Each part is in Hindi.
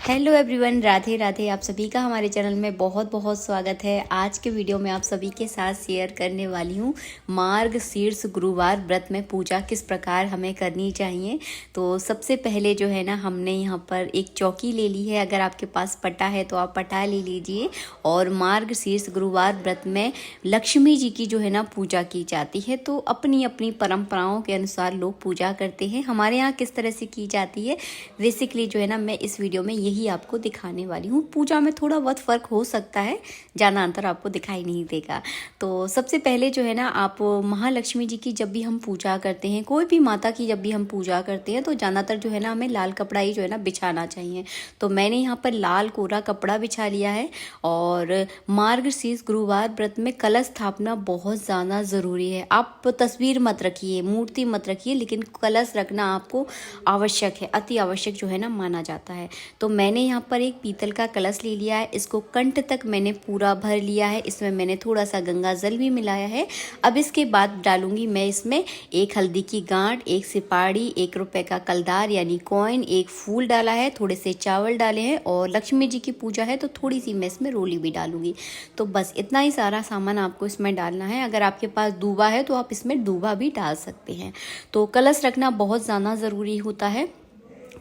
Hello everyone, Radhe Radhe. आप सभी का हमारे चैनल में बहुत बहुत स्वागत है। आज के वीडियो में आप सभी के साथ शेयर करने वाली हूँ मार्गशीर्ष गुरुवार व्रत में पूजा किस प्रकार हमें करनी चाहिए। तो सबसे पहले जो है ना, हमने यहाँ पर एक चौकी ले ली है। अगर आपके पास पटा है तो आप पटा ले लीजिए। और मार्गशीर्ष गुरुवार व्रत में लक्ष्मी जी की जो है ना पूजा की जाती है। तो अपनी अपनी परंपराओं के अनुसार लोग पूजा करते हैं। हमारे यहाँ किस तरह से की जाती है बेसिकली जो है ना, मैं इस वीडियो में यही आपको दिखाने वाली हूँ। पूजा में थोड़ा बहुत फ़र्क हो सकता है, ज़्यादा अंतर आपको दिखाई नहीं देगा। तो सबसे पहले जो है ना, आप महालक्ष्मी जी की जब भी हम पूजा करते हैं, कोई भी माता की जब भी हम पूजा करते हैं, तो ज़्यादातर जो है ना हमें लाल कपड़ा ही जो है ना बिछाना चाहिए। तो मैंने यहाँ पर लाल कोरा कपड़ा बिछा लिया है। और मार्गशीर्ष गुरुवार व्रत में कलश स्थापना बहुत ज़्यादा ज़रूरी है। आप तस्वीर मत रखिए, मूर्ति मत रखिए, लेकिन कलश रखना आपको आवश्यक है, अति आवश्यक जो है ना माना जाता है। तो मैंने यहाँ पर एक पीतल का कलश ले लिया है। इसको कंठ तक मैंने पूरा भर लिया है। इसमें मैंने थोड़ा सा गंगा जल भी मिलाया है। अब इसके बाद डालूंगी मैं इसमें एक हल्दी की गांठ, एक सिपाड़ी, 1 रुपए का कलदार यानी कॉइन, एक फूल डाला है, थोड़े से चावल डाले हैं। और लक्ष्मी जी की पूजा है तो थोड़ी सी मैं इसमें रोली भी डालूंगी। तो बस इतना ही सारा सामान आपको इसमें डालना है। अगर आपके पास दूबा है तो आप इसमें दूबा भी डाल सकते हैं। तो कलश रखना बहुत ज़्यादा ज़रूरी होता है।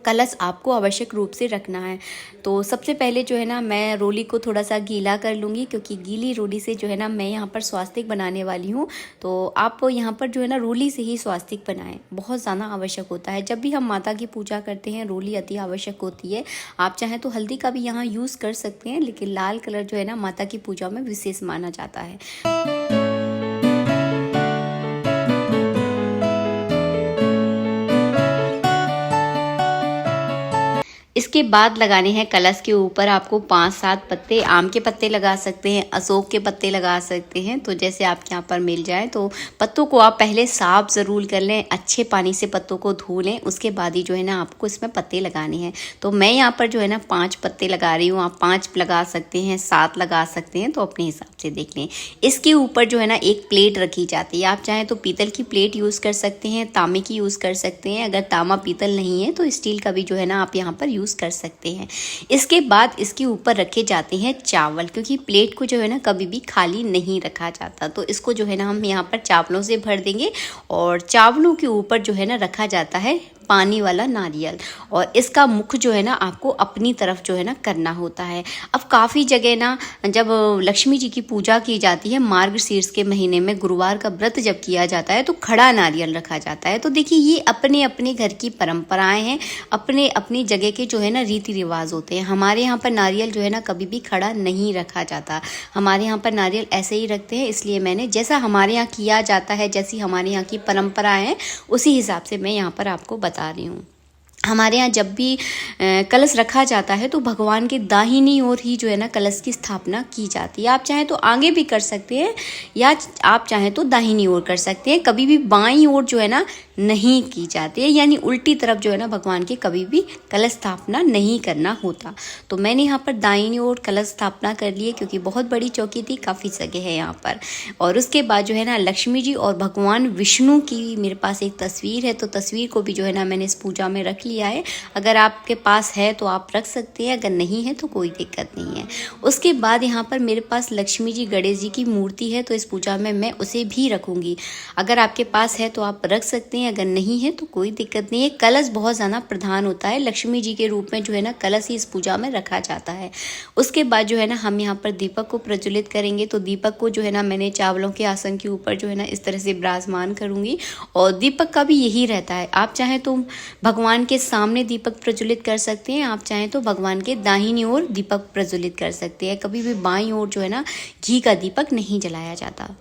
कलश आपको आवश्यक रूप से रखना है। तो सबसे पहले जो है ना, मैं रोली को थोड़ा सा गीला कर लूँगी, क्योंकि गीली रोली से जो है ना मैं यहाँ पर स्वास्तिक बनाने वाली हूँ। तो आप यहाँ पर जो है ना रोली से ही स्वास्तिक बनाएं, बहुत ज़्यादा आवश्यक होता है। जब भी हम माता की पूजा करते हैं रोली अति आवश्यक होती है। आप चाहें तो हल्दी का भी यहाँ यूज़ कर सकते हैं, लेकिन लाल कलर जो है ना माता की पूजा में विशेष माना जाता है। इसके बाद लगाने हैं कलश के ऊपर आपको 5-7 पत्ते। आम के पत्ते लगा सकते हैं, अशोक के पत्ते लगा सकते हैं, तो जैसे आपके यहाँ पर मिल जाए। तो पत्तों को आप पहले साफ ज़रूर कर लें, अच्छे पानी से पत्तों को धो लें। उसके बाद ही जो है ना आपको इसमें पत्ते लगाने हैं। तो मैं यहाँ पर जो है ना 5 पत्ते लगा रही हूँ। आप 5 लगा सकते हैं, 7 लगा सकते हैं, तो अपने हिसाब से देख लें। इसके ऊपर जो है ना एक प्लेट रखी जाती है। आप चाहें तो पीतल की प्लेट यूज़ कर सकते हैं, तांबे की यूज़ कर सकते हैं। अगर तांबा पीतल नहीं है तो स्टील का भी जो है ना आप यहाँ पर यूज़ कर सकते हैं। इसके बाद इसके ऊपर रखे जाते हैं चावल, क्योंकि प्लेट को जो है ना कभी भी खाली नहीं रखा जाता। तो इसको जो है ना हम यहाँ पर चावलों से भर देंगे। और चावलों के ऊपर जो है ना रखा जाता है पानी वाला नारियल। और इसका मुख जो है ना आपको अपनी तरफ जो है ना करना होता है। अब काफ़ी जगह ना, जब लक्ष्मी जी की पूजा की जाती है मार्गशीर्ष के महीने में, गुरुवार का व्रत जब किया जाता है, तो खड़ा नारियल रखा जाता है। तो देखिए, ये अपने अपने घर की परंपराएं हैं, अपने अपनी जगह के जो है ना रीति रिवाज होते हैं। हमारे यहाँ पर नारियल जो है ना कभी भी खड़ा नहीं रखा जाता। हमारे यहाँ पर नारियल ऐसे ही रखते हैं। इसलिए मैंने, जैसा हमारे यहाँ किया जाता है, जैसी हमारे यहाँ की परंपराएं हैं, उसी हिसाब से मैं यहाँ पर आपको बता रही हूँ। हमारे यहाँ जब भी कलश रखा जाता है तो भगवान के दाहिनी ओर ही जो है ना कलश की स्थापना की जाती है। आप चाहें तो आगे भी कर सकते हैं, या आप चाहें तो दाहिनी ओर कर सकते हैं। कभी भी बाईं ओर जो है ना नहीं की जाती है, यानी उल्टी तरफ जो है ना भगवान की कभी भी कलश स्थापना नहीं करना होता। तो मैंने यहाँ पर दाहिनी ओर कलश स्थापना कर ली है, क्योंकि बहुत बड़ी चौकी थी, काफ़ी जगह है यहाँ पर। और उसके बाद जो है ना लक्ष्मी जी और भगवान विष्णु की मेरे पास एक तस्वीर है। तो तस्वीर को भी जो है ना मैंने इस पूजा में रख लिया है। अगर आपके पास है तो आप रख सकते हैं, अगर नहीं है तो कोई दिक्कत नहीं है। उसके बाद यहाँ पर मेरे पास लक्ष्मी जी गणेश जी की मूर्ति है, तो इस पूजा में मैं उसे भी रखूंगी। अगर आपके पास है तो आप रख सकते हैं, अगर नहीं है तो कोई दिक्कत नहीं है। कलश बहुत ज़्यादा प्रधान होता है, लक्ष्मी जी के रूप में जो है ना कलश ही इस पूजा में रखा जाता है। उसके बाद जो है ना हम यहाँ पर दीपक को प्रज्वलित करेंगे। तो दीपक को जो है ना मैंने चावलों के आसन के ऊपर जो है ना इस तरह से विराजमान करूँगी। और दीपक का भी यही रहता है। आप चाहें तो भगवान के सामने दीपक प्रज्वलित कर सकते हैं, आप चाहें तो भगवान के दाहिनी ओर दीपक प्रज्वलित कर सकते हैं। कभी भी बाईं ओर जो है ना घी का दीपक नहीं जलाया जाता।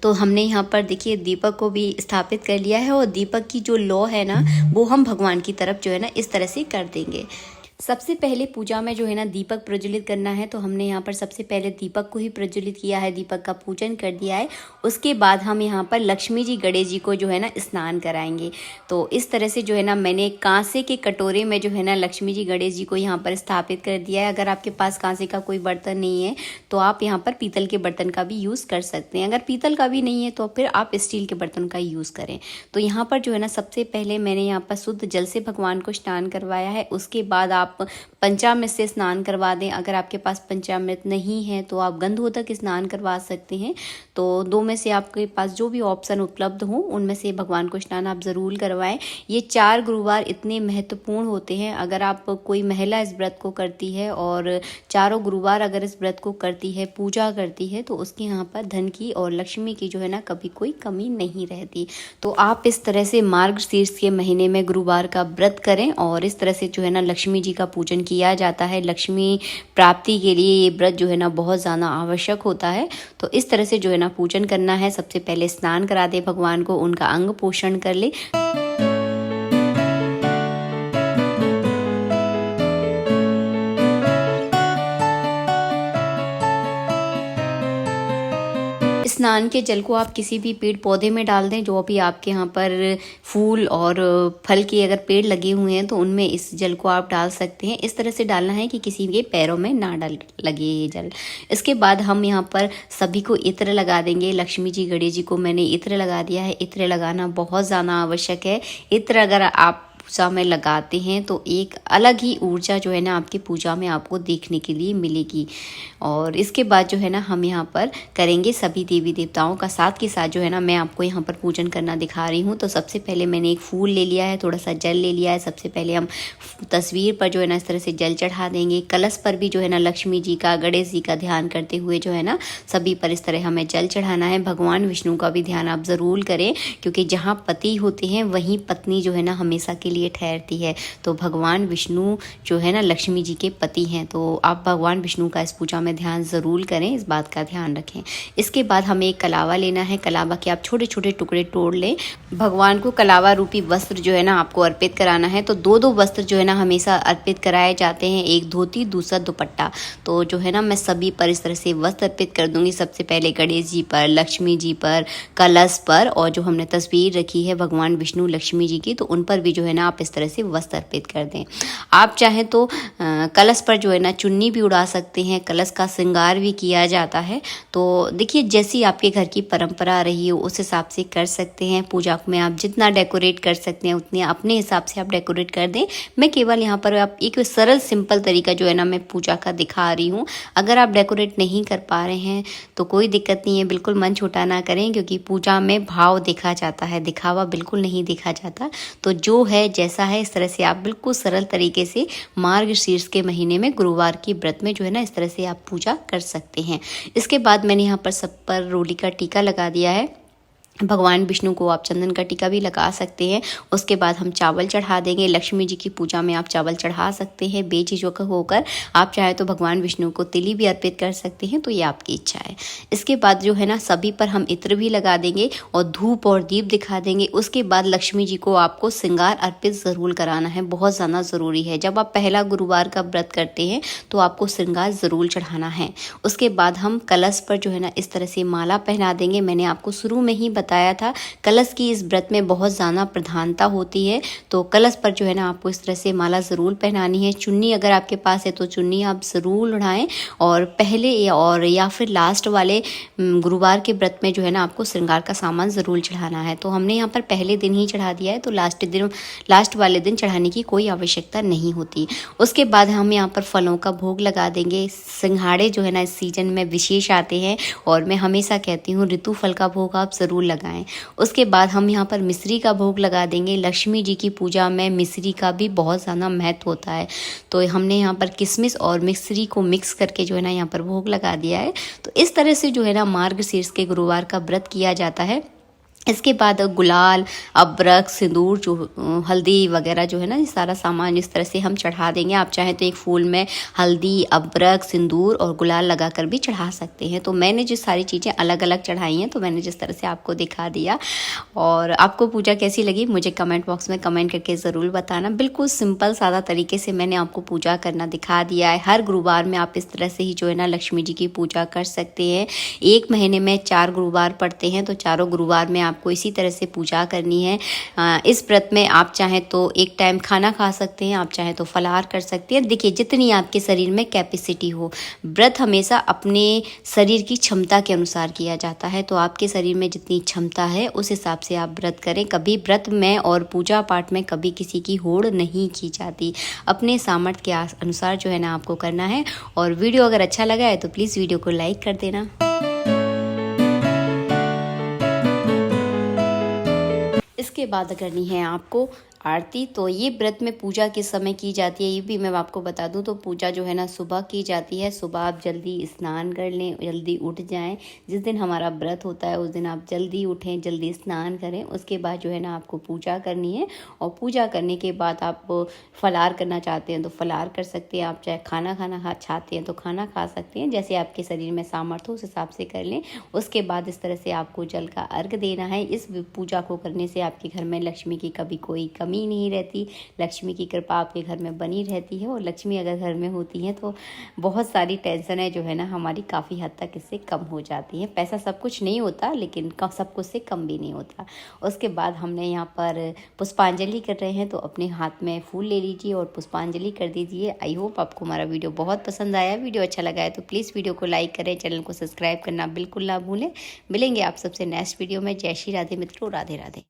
तो हमने यहाँ पर देखिए दीपक को भी स्थापित कर लिया है। और दीपक की जो लौ है ना, वो हम भगवान की तरफ जो है ना इस तरह से कर देंगे। सबसे पहले पूजा में जो है ना दीपक प्रज्वलित करना है। तो हमने यहाँ पर सबसे पहले दीपक को ही प्रज्वलित किया है, दीपक का पूजन कर दिया है। उसके बाद हम यहाँ पर लक्ष्मी जी गणेश जी को जो है ना स्नान कराएंगे। तो इस तरह से जो है ना मैंने कांसे के कटोरे में जो है ना लक्ष्मी जी गणेश जी को यहाँ पर स्थापित कर दिया है। अगर आपके पास कांसे का कोई बर्तन नहीं है तो आप यहाँ पर पीतल के बर्तन का भी यूज़ कर सकते हैं। अगर पीतल का भी नहीं है तो फिर आप स्टील के बर्तन का यूज़ करें। तो यहाँ पर जो है ना सबसे पहले मैंने यहाँ पर शुद्ध जल से भगवान को स्नान करवाया है। उसके बाद आप पंचामृत से स्नान करवा दें। अगर आपके पास पंचामृत नहीं है तो आप गंधोदक स्नान करवा सकते हैं। तो दो में से आपके पास जो भी ऑप्शन उपलब्ध हो उनमें से भगवान को स्नान आप ज़रूर करवाएं। ये 4 गुरुवार इतने महत्वपूर्ण होते हैं। अगर आप कोई महिला इस व्रत को करती है और चारों गुरुवार अगर इस व्रत को करती है, पूजा करती है, तो उसके यहाँ पर धन की और लक्ष्मी की जो है ना कभी कोई कमी नहीं रहती। तो आप इस तरह से मार्गशीर्ष के महीने में गुरुवार का व्रत करें और इस तरह से जो है ना लक्ष्मी जी का पूजन किया जाता है। लक्ष्मी प्राप्ति के लिए ये व्रत जो है ना बहुत ज़्यादा आवश्यक होता है। तो इस तरह से जो है ना पूजन करना है। सबसे पहले स्नान करा दे भगवान को, उनका अंग पोषण कर ले। स्नान के जल को आप किसी भी पेड़ पौधे में डाल दें। जो भी आपके यहाँ पर फूल और फल के अगर पेड़ लगे हुए हैं तो उनमें इस जल को आप डाल सकते हैं। इस तरह से डालना है कि किसी के पैरों में ना लगे ये जल। इसके बाद हम यहाँ पर सभी को इत्र लगा देंगे। लक्ष्मी जी, गणेश जी को मैंने इत्र लगा दिया है। इत्र लगाना बहुत ज़्यादा आवश्यक है। इत्र अगर आप पूजा में लगाते हैं तो एक अलग ही ऊर्जा जो है ना आपकी पूजा में आपको देखने के लिए मिलेगी। और इसके बाद जो है ना हम यहाँ पर करेंगे सभी देवी देवताओं का साथ के साथ जो है ना मैं आपको यहाँ पर पूजन करना दिखा रही हूँ। तो सबसे पहले मैंने एक फूल ले लिया है, थोड़ा सा जल ले लिया है। सबसे पहले हम तस्वीर पर जो है ना इस तरह से जल चढ़ा देंगे। कलश पर भी जो है ना लक्ष्मी जी का, गणेश जी का ध्यान करते हुए जो है ना सभी पर इस तरह हमें जल चढ़ाना है। भगवान विष्णु का भी ध्यान आप ज़रूर करें, क्योंकि जहाँ पति होते हैं वहीं पत्नी जो है ना हमेशा के लिए ठहरती है। तो भगवान विष्णु जो है ना लक्ष्मी जी के पति हैं। तो आप भगवान विष्णु का इस पूजा में ध्यान ज़रूर करें, इस बात का ध्यान रखें। इसके बाद हमें एक कलावा लेना है। कलावा के आप छोटे छोटे टुकड़े तोड़ लें। भगवान को कलावा रूपी वस्त्र जो है ना आपको अर्पित कराना है। तो दो वस्त्र जो है ना हमेशा अर्पित कराए जाते हैं, एक धोती दूसरा दुपट्टा। तो जो है ना मैं सभी पर इस तरह से वस्त्र अर्पित कर दूंगी। सबसे पहले गणेश जी पर, लक्ष्मी जी पर, कलश पर, और जो हमने तस्वीर रखी है भगवान विष्णु लक्ष्मी जी की, तो उन पर भी जो है ना आप इस तरह से वस्त्र अर्पित कर दें। आप चाहें तो कलश पर जो है ना चुन्नी भी उड़ा सकते हैं। कलश का श्रृंगार भी किया जाता है। तो देखिए जैसी आपके घर की परंपरा रही हो उस हिसाब से कर सकते हैं। पूजा में आप जितना डेकोरेट कर सकते हैं उतने अपने हिसाब से आप डेकोरेट कर दें। मैं केवल यहाँ पर आप एक सरल सिंपल तरीका जो है ना मैं पूजा का दिखा रही हूँ। अगर आप डेकोरेट नहीं कर पा रहे हैं तो कोई दिक्कत नहीं है, बिल्कुल मन छोटा ना करें, क्योंकि पूजा में भाव देखा जाता है, दिखावा बिल्कुल नहीं देखा जाता। तो जो है जैसा है इस तरह से आप बिल्कुल सरल तरीके से मार्गशीर्ष के महीने में गुरुवार की व्रत में जो है ना इस तरह से आप पूजा कर सकते हैं। इसके बाद मैंने यहाँ पर सब पर रोली का टीका लगा दिया है। भगवान विष्णु को आप चंदन का टीका भी लगा सकते हैं। उसके बाद हम चावल चढ़ा देंगे। लक्ष्मी जी की पूजा में आप चावल चढ़ा सकते हैं बेझिझक होकर। आप चाहे तो भगवान विष्णु को तिली भी अर्पित कर सकते हैं, तो ये आपकी इच्छा है। इसके बाद जो है ना सभी पर हम इत्र भी लगा देंगे और धूप और दीप दिखा देंगे। उसके बाद लक्ष्मी जी को आपको श्रृंगार अर्पित ज़रूर कराना है, बहुत ज़्यादा ज़रूरी है। जब आप पहला गुरुवार का व्रत करते हैं तो आपको श्रृंगार ज़रूर चढ़ाना है। उसके बाद हम कलश पर जो है ना इस तरह से माला पहना देंगे। मैंने आपको शुरू में ही बताया था कलश की इस व्रत में बहुत ज़्यादा प्रधानता होती है। तो कलश पर जो है ना आपको इस तरह से माला ज़रूर पहनानी है। चुन्नी अगर आपके पास है तो चुन्नी आप ज़रूर उड़ाएं। और पहले या फिर लास्ट वाले गुरुवार के व्रत में जो है ना आपको श्रृंगार का सामान ज़रूर चढ़ाना है। तो हमने यहाँ पर पहले दिन ही चढ़ा दिया है, तो लास्ट वाले दिन चढ़ाने की कोई आवश्यकता नहीं होती। उसके बाद हम यहाँ पर फलों का भोग लगा देंगे। सिंघाड़े जो है ना इस सीजन में विशेष आते हैं और मैं हमेशा कहती हूँ ऋतु फल का भोग आप ज़रूर लगाएं। उसके बाद हम यहाँ पर मिश्री का भोग लगा देंगे। लक्ष्मी जी की पूजा में मिश्री का भी बहुत ज़्यादा महत्व होता है। तो हमने यहाँ पर किशमिश और मिश्री को मिक्स करके जो है ना यहाँ पर भोग लगा दिया है। तो इस तरह से जो है ना मार्गशीर्ष के गुरुवार का व्रत किया जाता है। इसके बाद गुलाल, अबरक, सिंदूर, जो हल्दी वगैरह जो है ना ये सारा सामान इस तरह से हम चढ़ा देंगे। आप चाहें तो एक फूल में हल्दी, अबरक, सिंदूर और गुलाल लगाकर भी चढ़ा सकते हैं। तो मैंने जो सारी चीज़ें अलग अलग चढ़ाई हैं तो मैंने जिस तरह से आपको दिखा दिया। और आपको पूजा कैसी लगी मुझे कमेंट बॉक्स में कमेंट करके ज़रूर बताना। बिल्कुल सिंपल सादा तरीके से मैंने आपको पूजा करना दिखा दिया है। हर गुरुवार में आप इस तरह से ही जो है ना लक्ष्मी जी की पूजा कर सकते हैं। एक महीने में 4 गुरुवार पड़ते हैं, तो चारों गुरुवार में आप आपको इसी तरह से पूजा करनी है। इस व्रत में आप चाहें तो एक टाइम खाना खा सकते हैं, आप चाहें तो फलाहार कर सकते हैं। देखिए जितनी आपके शरीर में कैपेसिटी हो, व्रत हमेशा अपने शरीर की क्षमता के अनुसार किया जाता है। तो आपके शरीर में जितनी क्षमता है उस हिसाब से आप व्रत करें। कभी व्रत में और पूजा पाठ में कभी किसी की होड़ नहीं की जाती, अपने सामर्थ्य के अनुसार जो है ना आपको करना है। और वीडियो अगर अच्छा लगा है तो प्लीज़ वीडियो को लाइक कर देना। इसके बाद करनी है आपको आरती। तो ये व्रत में पूजा किस समय की जाती है ये भी मैं आपको बता दूं। तो पूजा जो है ना सुबह की जाती है। सुबह आप जल्दी स्नान कर लें, जल्दी उठ जाएं। जिस दिन हमारा व्रत होता है उस दिन आप जल्दी उठें, जल्दी स्नान करें। उसके बाद जो है ना आपको पूजा करनी है। और पूजा करने के बाद आप फलाहार करना चाहते हैं तो फलाहार कर सकते हैं। आप चाहे खाना खाना चाहते हैं तो खाना खा सकते हैं। जैसे आपके शरीर में सामर्थ्य हो उस हिसाब से कर लें। उसके बाद इस तरह से आपको जल का अर्घ देना है। इस पूजा को करने से आपके घर में लक्ष्मी की कभी कोई कमी नहीं रहती, लक्ष्मी की कृपा आपके घर में बनी रहती है। और लक्ष्मी अगर घर में होती है तो बहुत सारी टेंशनें जो है ना हमारी काफ़ी हद तक इससे कम हो जाती हैं। पैसा सब कुछ नहीं होता लेकिन सब कुछ से कम भी नहीं होता। उसके बाद हमने यहाँ पर पुष्पांजलि कर रहे हैं तो अपने हाथ में फूल ले लीजिए और पुष्पांजलि कर दीजिए। आई होप आपको हमारा वीडियो बहुत पसंद आया। वीडियो अच्छा लगा है तो प्लीज़ वीडियो को लाइक करें, चैनल को सब्सक्राइब करना बिल्कुल ना भूलें। मिलेंगे आप सबसे नेक्स्ट वीडियो में। जय श्री राधे मित्रों, राधे राधे।